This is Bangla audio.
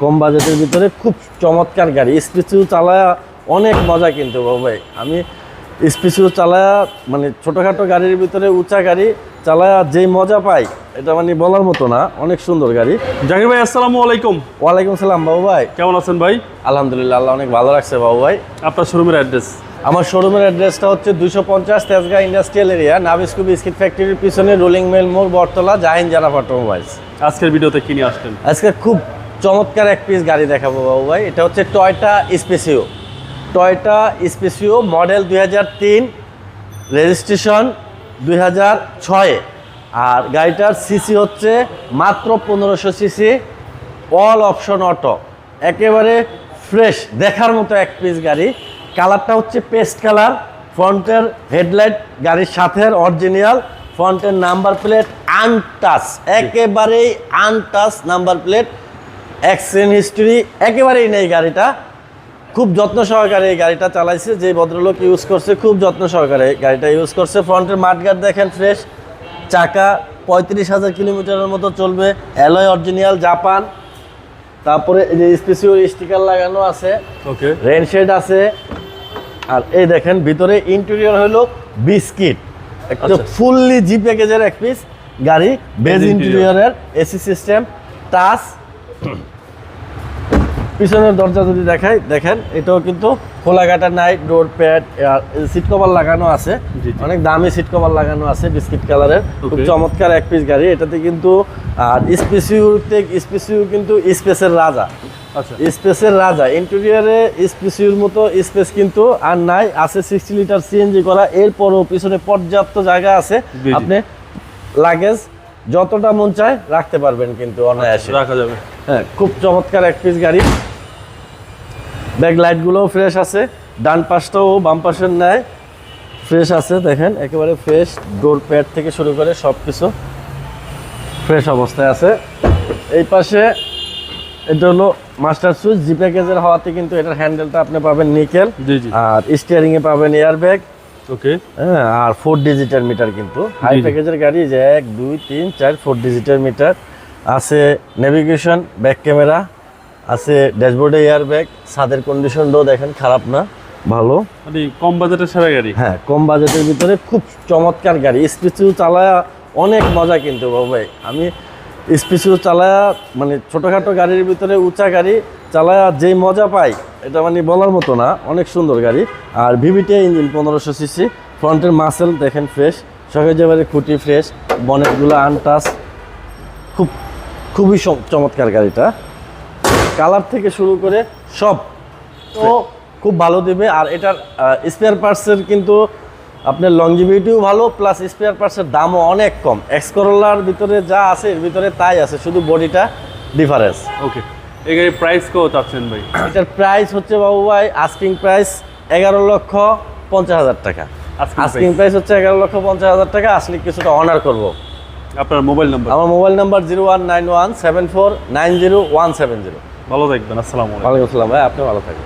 কম বাজেটের ভিতরে খুব চমৎকার গাড়ি। স্পেসিও চালায়া অনেক মজা কিন্তু বাবু ভাই। আমি স্পেসিও চালায়া মানে ছোটোখাটো গাড়ির ভিতরে উঁচা গাড়ি চালায়া যেই মজা পাই এটা মানে বলার মতো না। অনেক সুন্দর গাড়ি। জাকির ভাই আসসালামু আলাইকুম। ওয়ালাইকুম সালাম বাবু ভাই, কেমন আছেন ভাই? আলহামদুলিল্লাহ, আল্লাহ অনেক ভালো রাখছে বাবু ভাই। আপনার শোরুমের অ্যাড্রেস? আমার শোরুমের অ্যাড্রেসটা হচ্ছে 250 Tejgaon industrial area, Nabisco biscuit ফ্যাক্টরির পিছনে, রোলিং মিল মোড়, বটতলা, জাহিন জারাফ অটোমোবাইলস। আজকের ভিডিওতে কি নিয়ে আসলেন? আজকে খুব চমৎকার এক পিস গাড়ি দেখাবো বাবু ভাই। এটা হচ্ছে Toyota Spacio. Toyota Spacio model 2003, registration 2006। আর গাড়িটার সিসি হচ্ছে মাত্র 1500 সিসি, অল অপশন অটো, একেবারে ফ্রেশ দেখার মতো এক পিস গাড়ি। কালারটা হচ্ছে পেস্ট কালার। ফ্রন্টের হেডলাইট গাড়ির সাথে অরিজিনাল, ফ্রন্টের নাম্বার প্লেট আনটাচ, একেবারেই untouch number plate. Accident history একেবারেই নেই গাড়িটা। খুব যত্ন সহকারে এই গাড়িটা চালাইছে যে ভদ্রলোক ইউজ করছে, খুব যত্ন সহকারে গাড়িটা ইউজ করছে। ফ্রন্টের মাঠগার্ড দেখেন ফ্রেশ, চাকা 35,000 কিলোমিটারের মতো চলবে, অ্যালয় অরিজিনাল জাপান। তারপরে এই যে স্পেসিওর স্টিকার লাগানো আছে, ওকে, রেনশেড আছে। আর এই দেখেন ভিতরে ইন্টেরিয়র হলো বিস্কিট, একটা ফুললি জি প্যাকেজের এক পিস গাড়ি। বেজ ইন্টেরিয়রের, এসি সিস্টেম, টাচ। পিছনের দরজা যদি দেখাই দেখেন, এটাও কিন্তু খোলাঘাটা নাই, ডোর প্যাড, সিট কভার লাগানো আছে, অনেক দামি সিট কভার লাগানো আছে বিস্কিট কালারের। খুব চমৎকার এক পিস গাড়ি এটাতে কিন্তু। আর স্পেসিও কিন্তু স্পেসের রাজা। আচ্ছা, স্পেসের রাজা। ইন্টেরিয়রে স্পেসিওর মতো স্পেস কিন্তু আর নাই। আছে 60 লিটার সিএনজি করা, এরপরও পিছনে পর্যাপ্ত জায়গা আছে। আপনি লাগেজ যতটা মন চায় রাখতে পারবেন কিন্তু অনায়াসে রাখা যাবে। হ্যাঁ, খুব চমৎকার এক পিস গাড়ি। ব্যাক লাইটগুলোও ফ্রেশ আছে, ডান পাশটাও বাম পাশের ন্যায় ফ্রেশ আছে। দেখেন একেবারে ফ্রেশ, ডোর প্যাড থেকে শুরু করে সব কিছু ফ্রেশ অবস্থায় আছে। এই পাশে এটা হলো মাস্টার সুইচ, জি প্যাকেজের হওয়াতে কিন্তু এটার হ্যান্ডেলটা আপনি পাবেন নিকেল। আর স্টিয়ারিংয়ে পাবেন এয়ার ব্যাগ। ওকে, হ্যাঁ, আর 4 ডিজিটের মিটার কিন্তু হাই প্যাকেজের গাড়ি। যে 1 2 3 4 4 ডিজিটের মিটার আছে। নেভিগেশন, ব্যাক ক্যামেরা আছে, ড্যাশবোর্ডে এয়ার ব্যাগ। ছাদের কন্ডিশনটাও দেখেন খারাপ না, ভালো। মানে কম বাজেটের সেরা গাড়ি। হ্যাঁ, কম বাজেটের ভিতরে খুব চমৎকার গাড়ি। স্পেসিও চালায়া অনেক মজা কিন্তু বাবু ভাই। আমি স্পেসিও চালায়া মানে ছোটোখাটো গাড়ির ভিতরে উঁচা গাড়ি চালায়া যেই মজা পাই এটা মানে বলার মতো না। অনেক সুন্দর গাড়ি। আর ভিভিটি ইঞ্জিন 1500 সিসি। ফ্রন্টের মাসেল দেখেন ফ্রেশ, সহজেবারে খুঁটি ফ্রেশ, বনেটগুলো আনটাচ। খুবই চমৎকার গাড়িটা। কালার থেকে শুরু করে সব তো খুব ভালো দেবে। আর এটার স্পেয়ার পার্টসের কিন্তু আপনার লংজিভিটিও ভালো, প্লাস স্পেয়ার পার্টসের দামও অনেক কম। এক্স করোলার ভিতরে যা আছে এর ভিতরে তাই আছে, শুধু বডিটা ডিফারেন্স। ওকে, এই গাড়ির প্রাইস কত চাচ্ছেন ভাই? এটার প্রাইস হচ্ছে বাবু ভাই আস্কিং প্রাইস 11,50,000 টাকা। আস্কিং প্রাইস হচ্ছে 11,50,000 টাকা। আসলে কিছুটা অনার করব। আপনার মোবাইল নাম্বার? আমার মোবাইল নাম্বার 01917490 170। ভালো থাকবেন। আসসালামু আলাইকুম। ওয়ালাইকুম আসসালাম ভাই, আপনি ভালো থাকবেন।